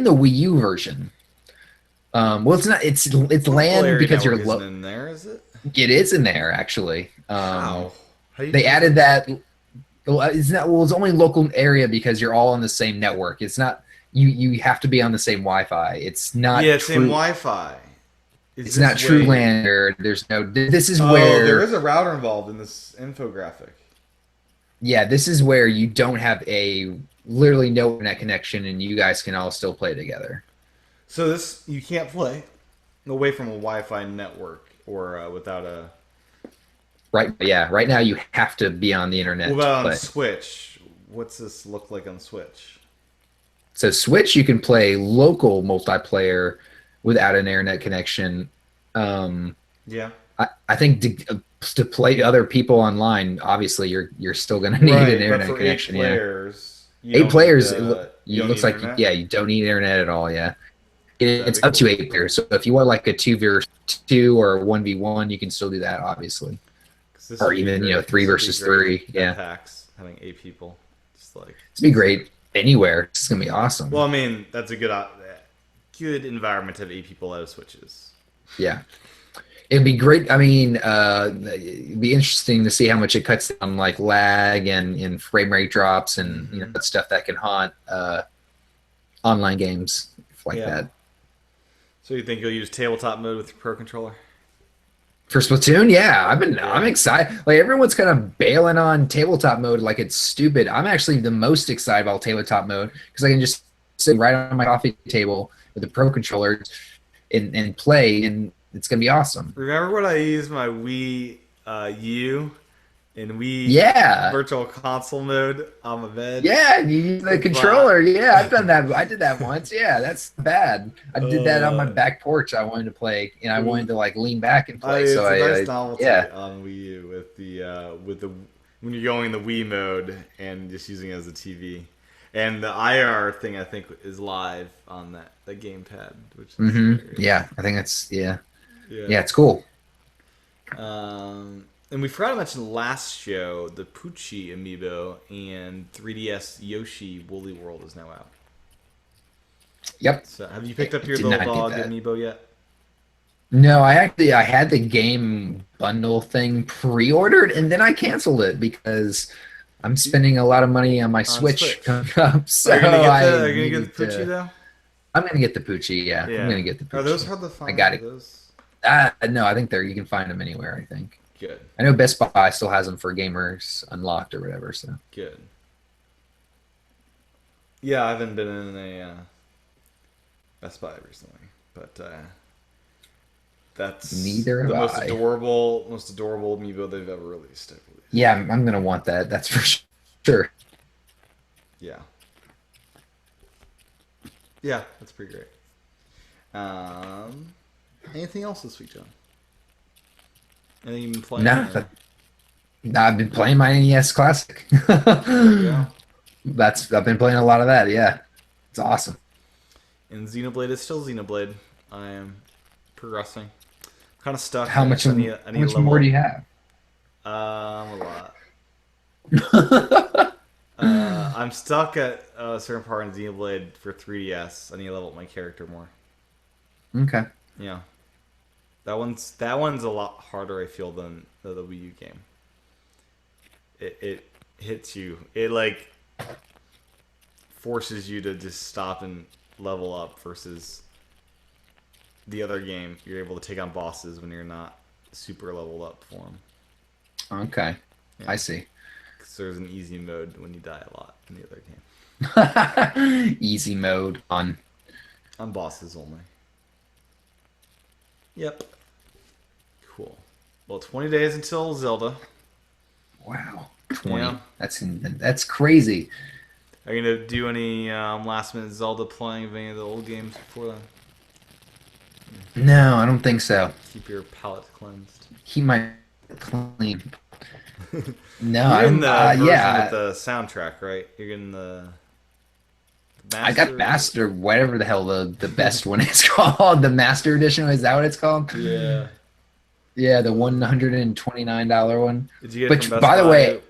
the Wii U version. Well, it's not. It's Local land area because you're network isn't in there, is it? It is in there actually. How? How do you They do added that. Well, it's not. Well, it's only local area because you're all on the same network. It's not. You have to be on the same Wi-Fi. It's not. Yeah, true, same Wi-Fi. Is It's this not true way- land or there's no. This is Oh, where. there is a router involved in this infographic. Yeah, this is where you don't have literally no internet connection and you guys can all still play together. So this you can't play away from a Wi-Fi network or without a. Right? Yeah. Right now you have to be on the internet. What about to on play. Switch? What's this look like on Switch? So Switch, you can play local multiplayer without an internet connection. Yeah. I think to play other people online, obviously you're still gonna need an Right, but internet for eight connection. Yeah, players, you 8 don't need players. you It don't need looks like internet. yeah, you don't need internet at all. Yeah, That'd it's be up to cool. 8 players. So if you want like a 2v2 or 1v1, you can still do that, obviously, 'Cause this or would be even great. three This would be versus great three. at Yeah, PAX having 8 people. Just like it'd be great anywhere. It's gonna be awesome. well, I mean, that's a good environment to have 8 people out of switches. Yeah. It'd be great. I mean, it'd be interesting to see how much it cuts down like lag and frame rate drops and that stuff that can haunt online games like Yeah. that. So you think you'll use tabletop mode with your Pro controller? For Splatoon, yeah, I'm excited. Like everyone's kind of bailing on tabletop mode like it's stupid. I'm actually the most excited about tabletop mode because I can just sit right on my coffee table with the Pro controller and play, and it's gonna be awesome. Remember when I used my Wii U and Yeah. Virtual Console mode on my bed? Yeah, you use the controller. Yeah, I've done that. I did that once. Yeah, that's bad. I did that on my back porch. I wanted to play, and I wanted to like lean back and play. It's So a nice novelty yeah, on Wii U with the when you're going in the Wii mode and just using it as a TV. And the IR thing I think is live on that gamepad, which is hilarious. yeah. I think that's yeah, it's cool. And we forgot to mention last show the Poochie amiibo and 3DS Yoshi Woolly World is now out. Yep. So have you picked up your Did little not dog get that. amiibo yet? No, I had the game bundle thing pre-ordered, and then I canceled it because I'm spending a lot of money on my Switch coming up. So are you gonna I get the Poochie though? I'm gonna get the Poochie. Yeah, I'm gonna get the Poochie. Are those hard to find? I got it. Those? No, I think you can find them anywhere. I think. Good. I know Best Buy still has them for gamers unlocked or whatever. So good. Yeah, I haven't been in a Best Buy recently, but that's neither the have I. most adorable amiibo they've ever released, I believe. Yeah, I'm gonna want that. That's for sure. Yeah. Yeah, that's pretty great. Anything else this week, John? Anything you've been playing? No, I've been playing my NES Classic. Yeah. I've been playing a lot of that. Yeah, it's awesome. And Xenoblade is still Xenoblade. I am progressing. Kind of stuck. How much more do you have? A lot. I'm stuck at a certain part in Xenoblade for 3DS. I need to level up my character more. Okay. Yeah. That one's a lot harder, I feel, than the Wii U game. It hits you. It like forces you to just stop and level up versus the other game. You're able to take on bosses when you're not super leveled up for them. Okay. Yeah. I see. Because there's an easy mode when you die a lot in the other game. Easy mode on bosses only. Yep. Cool. Well, 20 days until Zelda. Wow. 20. Yeah. That's crazy. Are you gonna do any last minute Zelda playing of any of the old games before then? No, I don't think so. Keep your palate cleansed. Keep my clean. No, You're I'm in the version yeah. with the soundtrack, right? You're getting the master. I got Master, whatever the hell the best one is called. The Master Edition, is that what it's called? Yeah. Yeah, the $129 one. Did you get it Which, from Best by the Buy? way,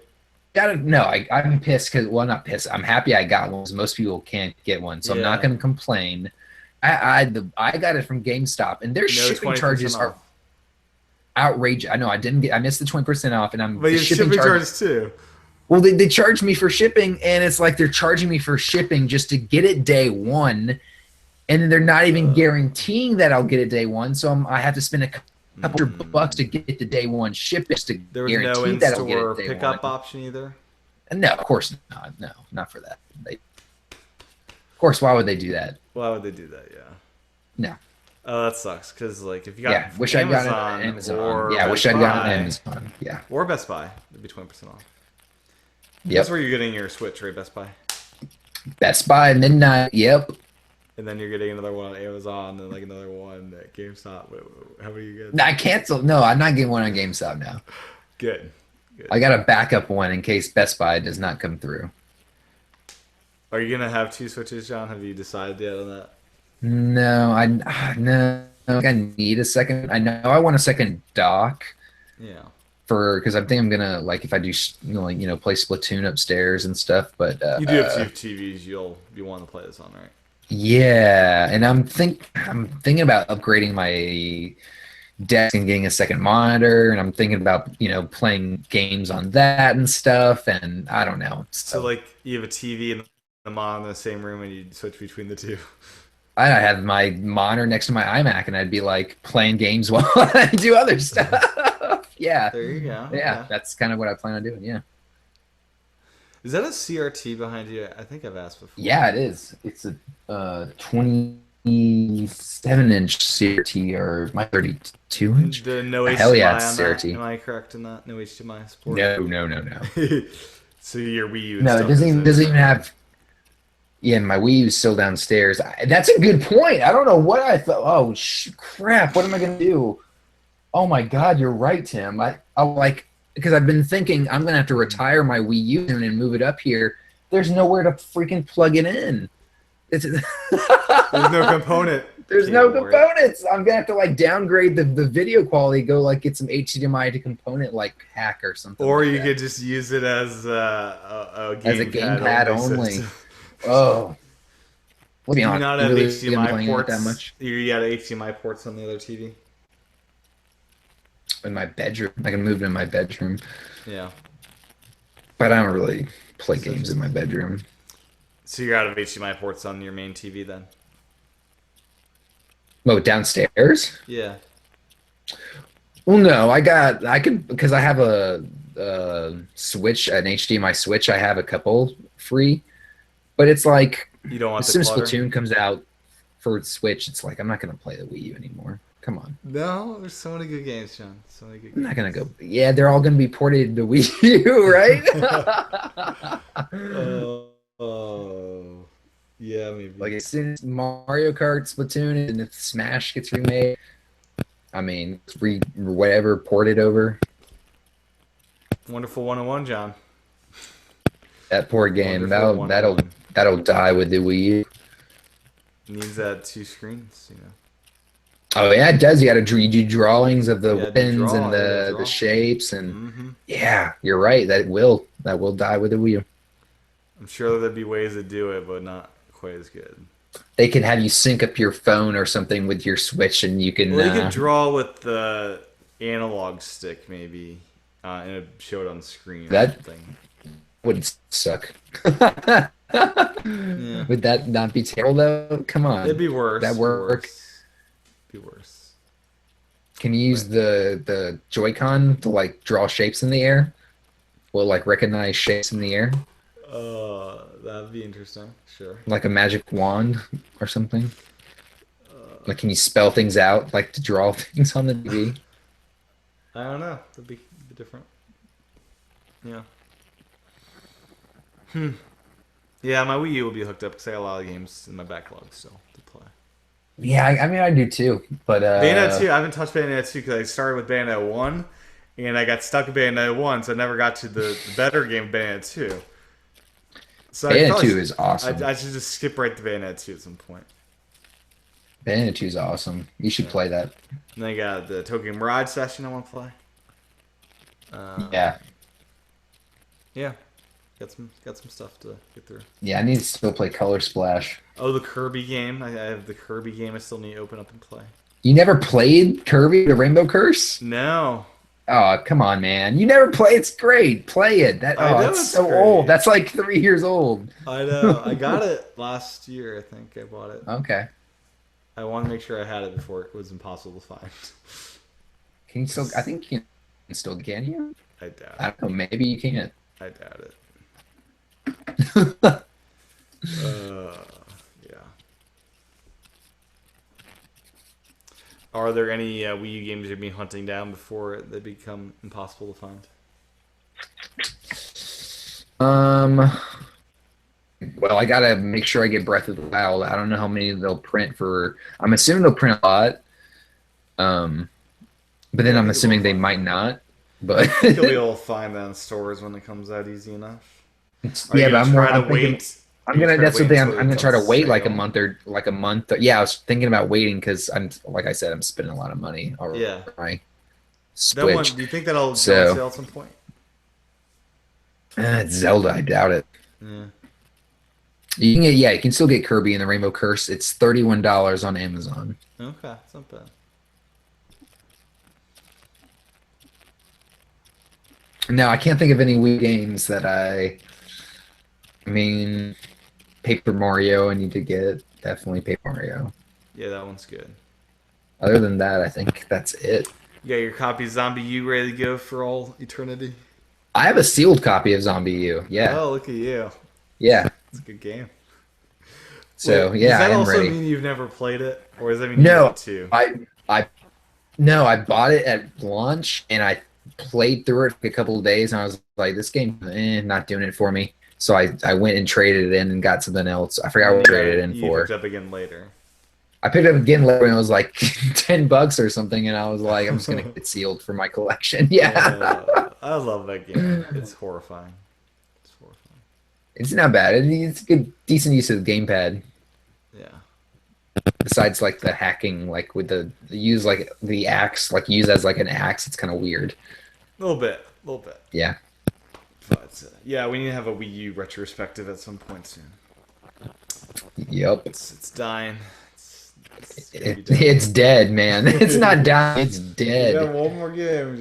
I'm pissed because, well, not pissed. I'm happy I got one because most people can't get one, so I'm not Yeah. going to complain. I got it from GameStop, and their shipping 20% charges are off. outrageous. I know I missed the 20% off, and But the you have shipping charges too. Well, they charge me for shipping, and it's like they're charging me for shipping just to get it day one, and then they're not even guaranteeing that I'll get it day one. So I have to spend a couple $100 to get the day one shipping just to There was no guarantee that I'll get in-store it day pickup one. option either. No, of course not. No, not for that. Of course, why would they do that? Why would they do that? Yeah. No. Oh, that sucks. Because like if you got Wish I'd gotten it on Amazon. Yeah, wish I'd gotten it on Amazon. Yeah. Or Best Buy, it'd be 20% off. Yep. That's where you're getting your Switch, right? Best Buy. Best Buy midnight. Yep. and then you're getting another one on Amazon, and like another one at GameStop. How many you No, get? I cancel. No, I'm not getting one on GameStop now. Good, good. I got a backup one in case Best Buy does not come through. Are you gonna have two Switches, John? Have you decided yet on that? No, no. I think I need a second. I know I want a second dock Yeah. for because I think I'm gonna like if I do play Splatoon upstairs and stuff. But You do have two TVs. You'll be wanting to play this on, right? yeah, and I'm thinking about upgrading my desk and getting a second monitor, and I'm thinking about playing games on that and stuff. And I don't know. So So like you have a TV and the monitor in the same room, and you switch between the two. I have my monitor next to my iMac, and I'd be like playing games while I do other stuff. Yeah, There you go. yeah, Okay. that's kind of what I plan on doing. Yeah. Is that a CRT behind you? I think I've asked before. Yeah, it is. It's a 27-inch CRT or my 32-inch. The no Hell HDMI yeah, on it's that. CRT. Am I correct in that? No HDMI support. No. So your Wii U and No, it stuff doesn't even have. Yeah, my Wii U's still downstairs. That's a good point. I don't know what I thought. Oh, crap. What am I going to do? Oh, my God. You're right, Tim. I like, because I've been thinking I'm going to have to retire my Wii U and move it up here. There's nowhere to freaking plug it in. It's, There's no component. There's no cable, right? components. I'm going to have to like downgrade the video quality, go like get some HDMI to component like hack or something. Or like you that. could just use it as a As a gamepad only. system. Oh. Let's be Do you honest. not you have really gonna be HDMI playing it ports? that much? You got HDMI ports on the other TV? In my bedroom. I can move it in my bedroom. Yeah. But I don't really play So games just- in my bedroom. So you're out of HDMI ports on your main TV then? Oh, downstairs? Yeah. Well, no, I could because I have a switch, an HDMI switch. I have a couple free, but it's like You don't want as the soon as clutter? Splatoon comes out for Switch, it's like I'm not gonna play the Wii U anymore. Come on, No, there's so many good games, John. So many good I'm games. not gonna go. Yeah, they're all gonna be ported to Wii U, right? Oh, yeah, maybe. Like as soon as Mario Kart, Splatoon, and if Smash gets remade, I mean, whatever, ported over. Wonderful 101, John. That poor game, Wonderful that'll die with the Wii U. Needs that two screens, you know. Oh yeah, it does. You got to do drawings of the Yeah, weapons and draw. the shapes, and Mm-hmm. yeah, you're right. That will die with the Wii U. I'm sure there'd be ways to do it, but not quite as good. They can have you sync up your phone or something with your Switch, and you can. Well, you could draw with the analog stick, maybe, and show it on screen or That- something. would suck. Yeah. Would that not be terrible though? Come on. It'd be worse. That work? Be worse. Can you use the Joy-Con to like draw shapes in the air? Will it, like recognize shapes in the air, That'd be interesting. Sure. like a magic wand or something? Like, can you spell things out, like to draw things on the TV? I don't know. That'd be different. Yeah. Yeah, my Wii U will be hooked up because I got a lot of games in my backlog still to play. Yeah, I mean I do too, but Bayonetta 2, I haven't touched Bayonetta 2 because I started with Bayonetta 1, and I got stuck at Bayonetta 1, so I never got to the better game, Bayonetta 2. So Bayonetta 2 is awesome. I should just skip right to Bayonetta 2 at some point. Bayonetta 2 is awesome. You should play that. And then I got the Tokyo Mirage session I want to play. Yeah, Yeah. Got some stuff to get through. yeah. I need to still play Color Splash. Oh, the Kirby game. I have the Kirby game I still need to open up and play. You never played Kirby: The Rainbow Curse? No. Oh, come on, man! You never play. It's great. Play it. I know It's it's so great. old. That's like 3 years old. I know. I got it last year, I think. I bought it. Okay. I want to make sure I had it before it was impossible to find. Can you still? I think you can still. Can you? I doubt I it. don't know. Maybe you can't. I doubt it. Yeah. Are there any Wii U games you've been hunting down before they become impossible to find? Well, I gotta make sure I get Breath of the Wild. I don't know how many they'll print for. I'm assuming they'll print a lot. Um, but then Yeah, I I'm think you'll assuming they find might that. not. I But think you'll be able to find that in stores when it comes out easy enough. Are you yeah, but gonna I'm try more. to I'm thinking. wait? Are I'm you gonna gonna. try to That's the wait thing. until I'm gonna it's on try to wait like a sale? month or like a month. Yeah, I was thinking about waiting because I'm like I said, I'm spending a lot of money on Yeah. my That one. Switch. Do you think that'll go on So sale at some point? Zelda, I doubt it. Yeah. You can get yeah, you can still get Kirby and the Rainbow Curse. It's $31 on Amazon. Okay, it's not bad. No, I can't think of any Wii games that I mean, Paper Mario I need to get. Definitely Paper Mario. Yeah, that one's good. Other than that, I think that's it. You got your copy of Zombie U ready to go for all eternity? I have a sealed copy of Zombie U. Yeah. Oh, look at you. Yeah. It's a good game. So Wait, does yeah, I that am also ready. mean you've never played it, or does that mean you No, want to? I no, I bought it at launch and I played through it for a couple of days and I was like, this game, not doing it for me. So I went and traded it in and got something else. I forgot And what I you got traded it it. in You picked for. up again later. I picked it up again later and it was like $10 or something, and I was like, I'm just gonna get it sealed for my collection. Yeah, I love that game. It's horrifying. It's horrifying. it's not bad. It's a good, decent use of the gamepad. Yeah. Besides, like the hacking, like with the use like the axe, like use as like an axe, it's kind of weird. A little bit. A little bit. Yeah. But yeah, we need to have a Wii U retrospective at some point soon. Yep. It's dying. It's gonna be It's dying. dead, man. It's not dying. It's We got dead. one more game,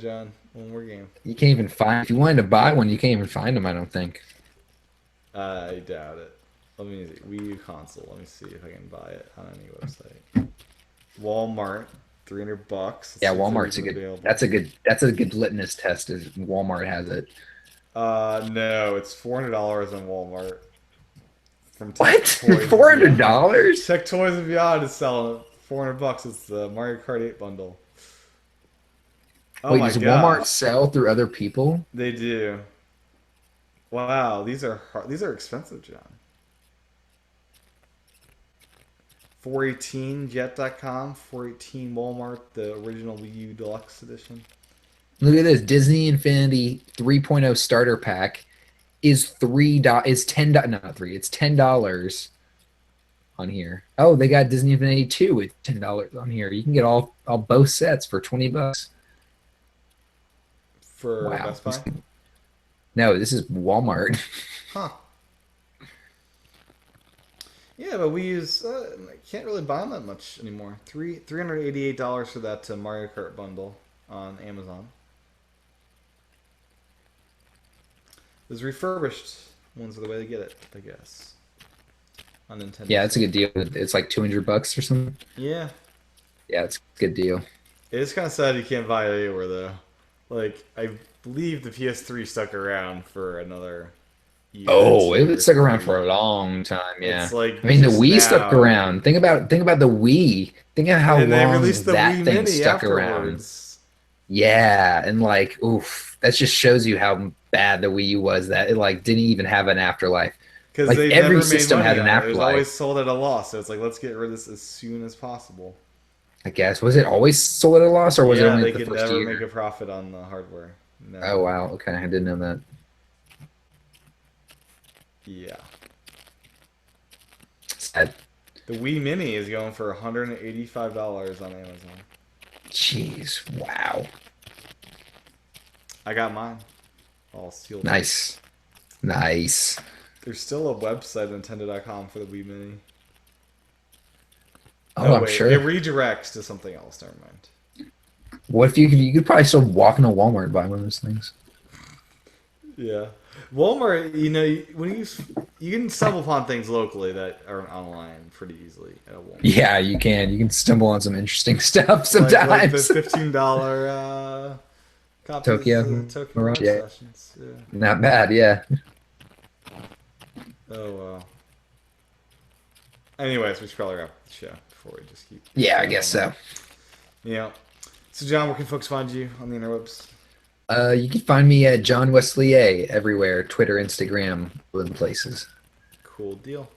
John. One more game. You can't even find. If you wanted to buy one, you can't even find them. I don't think. I doubt it. Let me see. Wii U console. Let me see if I can buy it on any website. Walmart, $300. Let's Yeah, see if they're Walmart's a even good. available. That's a good. That's a good litmus test. Is Walmart has it? No, it's $400 on Walmart from Tech What? Toys and Beyond. $400? Tech Toys and Beyond is selling it. $400. It's the Mario Kart 8 bundle. Oh Wait, my does god, Walmart sell through other people? they do. Wow, these are expensive, John. 418jet.com, 418 Walmart, the original Wii U Deluxe Edition. Look at this. Disney Infinity 3.0 starter pack is is $10. No, not three. It's $10 on here. Oh, they got Disney Infinity 2 with $10 on here. You can get all both sets for $20. For Wow. Best Buy? No, this is Walmart. Huh. Yeah, but we use can't really buy them that much anymore. $388 for that Mario Kart bundle on Amazon. Those refurbished ones are the way to get it, I guess. On Nintendo. Yeah, it's a good deal. It's like $200 or something. Yeah. Yeah, it's a good deal. It is kind of sad you can't buy it anywhere though. Like I believe the PS3 stuck around for another year or Oh, two it or stuck around for three. a long time. Yeah. It's like I mean, the just Wii stuck now. around. Think about the Wii. Think of how And they long released the that Wii thing Mini stuck around. afterwards. Yeah, and like, oof, that just shows you how bad the Wii U was. That it like didn't even have an afterlife. Because Like they every never made system money had on an it. It was always afterlife. sold at a loss. So it's like, let's get rid of this as soon as possible. I guess was it always sold at a loss, or was it Yeah, only they the could first never year? make a profit on the hardware. No. Oh wow, okay, I didn't know that. Yeah. Sad. The Wii Mini is going for $185 on Amazon. Jeez, wow, I got mine. All sealed. nice, nice. There's still a website, Nintendo.com, for the Wii Mini. Oh, I'm wait, sure. it redirects to something else. Never mind. What if you could probably still walk into Walmart and buy one of those things? Yeah, Walmart. You know, when you can stumble upon things locally that aren't online pretty easily at a Walmart. Yeah, you can. You can stumble on some interesting stuff Like the sometimes. $15 copies Tokyo of Tokyo Mirage, Mirage yeah. Sessions. Yeah. Not bad, yeah. Oh wow. Anyways, we should probably wrap the show before we just keep. Yeah, I guess so. Yeah. So John, where can folks find you on the interwebs? You can find me at John Wesley A everywhere, Twitter, Instagram, all the places. cool deal.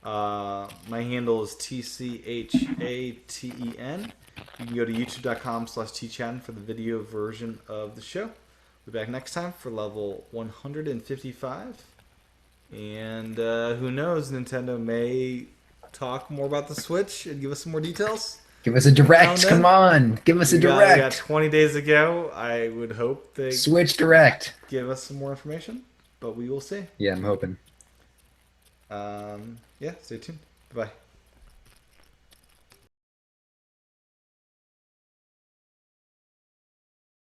My handle is TCHATEN. You can go to youtube.com/tchatten for the video version of the show. We'll be back next time for level 155. And who knows, Nintendo may talk more about the Switch and give us some more details. Give us a direct. Come on. Give us a We got direct. 20 days ago. I would hope they Switch direct. give us some more information, but we will see. Yeah, I'm hoping. Yeah, stay tuned. Bye.